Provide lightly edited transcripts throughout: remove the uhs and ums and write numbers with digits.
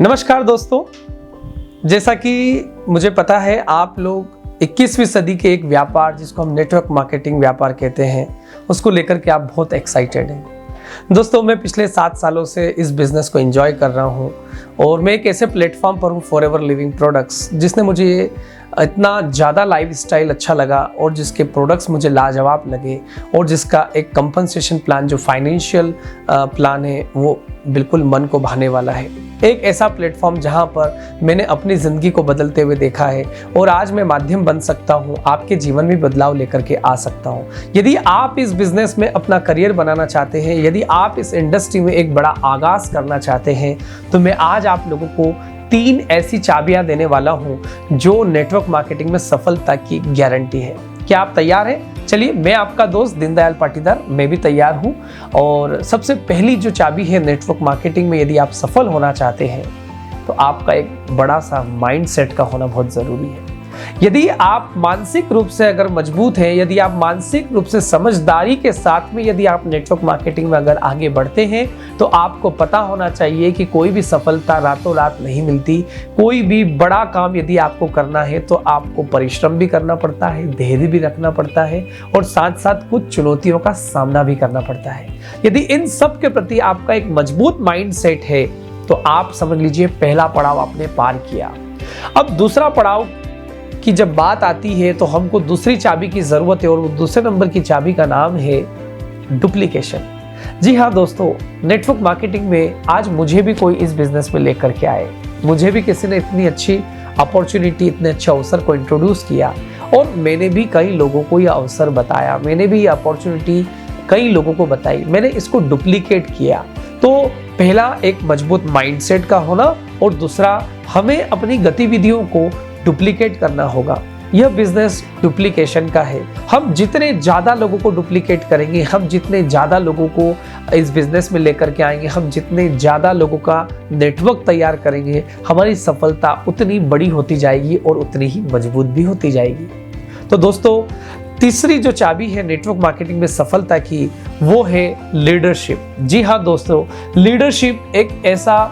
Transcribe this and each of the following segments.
नमस्कार दोस्तों, जैसा कि मुझे पता है आप लोग 21वीं सदी के एक व्यापार जिसको हम नेटवर्क मार्केटिंग व्यापार कहते हैं उसको लेकर के आप बहुत एक्साइटेड हैं। दोस्तों, मैं पिछले 7 सालों से इस बिज़नेस को एंजॉय कर रहा हूं और मैं एक ऐसे प्लेटफॉर्म पर हूं फॉरएवर लिविंग प्रोडक्ट्स, जिसने मुझे इतना ज़्यादा लाइफस्टाइल अच्छा लगा और जिसके प्रोडक्ट्स मुझे लाजवाब लगे और जिसका एक कंपनसेशन प्लान जो फाइनेंशियल प्लान है वो बिल्कुल मन को भाने वाला है। एक ऐसा प्लेटफॉर्म जहां पर मैंने अपनी ज़िंदगी को बदलते हुए देखा है और आज मैं माध्यम बन सकता हूं, आपके जीवन में बदलाव लेकर के आ सकता हूं। यदि आप इस बिज़नेस में अपना करियर बनाना चाहते हैं, यदि आप इस इंडस्ट्री में एक बड़ा आगाज़ करना चाहते हैं, तो मैं आज आप लोगों को 3 ऐसी चाबियां देने वाला हूं जो नेटवर्क मार्केटिंग में सफलता की गारंटी है। क्या आप तैयार हैं? चलिए, मैं आपका दोस्त दीनदयाल पाटीदार, मैं भी तैयार हूं। और सबसे पहली जो चाबी है नेटवर्क मार्केटिंग में, यदि आप सफल होना चाहते हैं तो आपका एक बड़ा सा माइंडसेट का होना बहुत ज़रूरी है। यदि आप मानसिक रूप से अगर मजबूत हैं, यदि आप मानसिक रूप से समझदारी के साथ में यदि आप नेटवर्क मार्केटिंग में अगर आगे बढ़ते हैं, तो आपको पता होना चाहिए कि कोई भी सफलता रातों रात नहीं मिलती। कोई भी बड़ा काम यदि आपको करना है तो आपको परिश्रम भी करना पड़ता है, धैर्य भी रखना पड़ता है और साथ साथ कुछ चुनौतियों का सामना भी करना पड़ता है। यदि इन सब के प्रति आपका एक मजबूत माइंडसेट है तो आप समझ लीजिए पहला पड़ाव आपने पार किया। अब दूसरा पड़ाव कि जब बात आती है तो हमको दूसरी चाबी की जरूरत है और वो दूसरे नंबर की चाबी का नाम है डुप्लीकेशन। जी हाँ दोस्तों, नेटवर्क मार्केटिंग में आज मुझे भी कोई इस बिजनेस में लेकर के आए, मुझे भी किसी ने इतनी अच्छी अपॉर्चुनिटी, इतने अच्छे अवसर को इंट्रोड्यूस किया और मैंने भी कई लोगों को यह अवसर बताया, मैंने भी ये अपॉर्चुनिटी कई लोगों को बताई, मैंने इसको डुप्लीकेट किया। तो पहला एक मजबूत माइंडसेट का होना और दूसरा हमें अपनी गतिविधियों को डुप्लीकेट करना होगा। यह बिजनेस डुप्लीकेशन का है। हम जितने ज़्यादा लोगों को डुप्लीकेट करेंगे, हम जितने ज़्यादा लोगों को इस बिजनेस में लेकर के आएंगे, हम जितने ज़्यादा लोगों का नेटवर्क तैयार करेंगे, हमारी सफलता उतनी बड़ी होती जाएगी और उतनी ही मजबूत भी होती जाएगी। तो दोस्तों, तीसरी जो चाबी है नेटवर्क मार्केटिंग में सफलता की, वो है लीडरशिप। जी हाँ दोस्तों, लीडरशिप एक ऐसा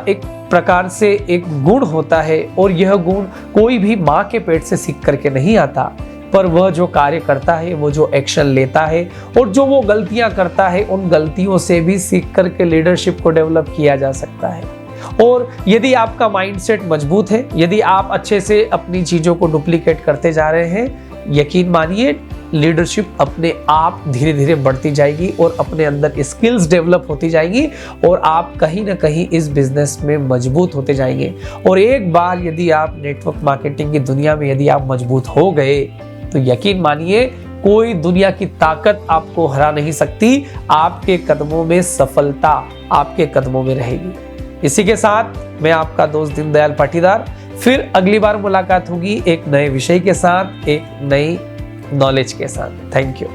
एक प्रकार से एक गुण होता है और यह गुण कोई भी माँ के पेट से सीख करके नहीं आता, पर वह जो कार्य करता है, वो जो एक्शन लेता है और जो वो गलतियां करता है, उन गलतियों से भी सीख करके लीडरशिप को डेवलप किया जा सकता है। और यदि आपका माइंडसेट मजबूत है, यदि आप अच्छे से अपनी चीज़ों को डुप्लीकेट करते जा रहे हैं, यकीन मानिए लीडरशिप अपने आप धीरे धीरे बढ़ती जाएगी और अपने अंदर स्किल्स डेवलप होती जाएंगी और आप कहीं ना कहीं इस बिजनेस में मजबूत होते जाएंगे। और एक बार यदि आप नेटवर्क मार्केटिंग की दुनिया में यदि आप मजबूत हो गए तो यकीन मानिए कोई दुनिया की ताकत आपको हरा नहीं सकती। आपके कदमों में सफलता आपके कदमों में रहेगी। इसी के साथ मैं आपका दोस्त दीनदयाल पाटीदार, फिर अगली बार मुलाकात होगी एक नए विषय के साथ, एक नई नॉलेज के साथ। Thank you.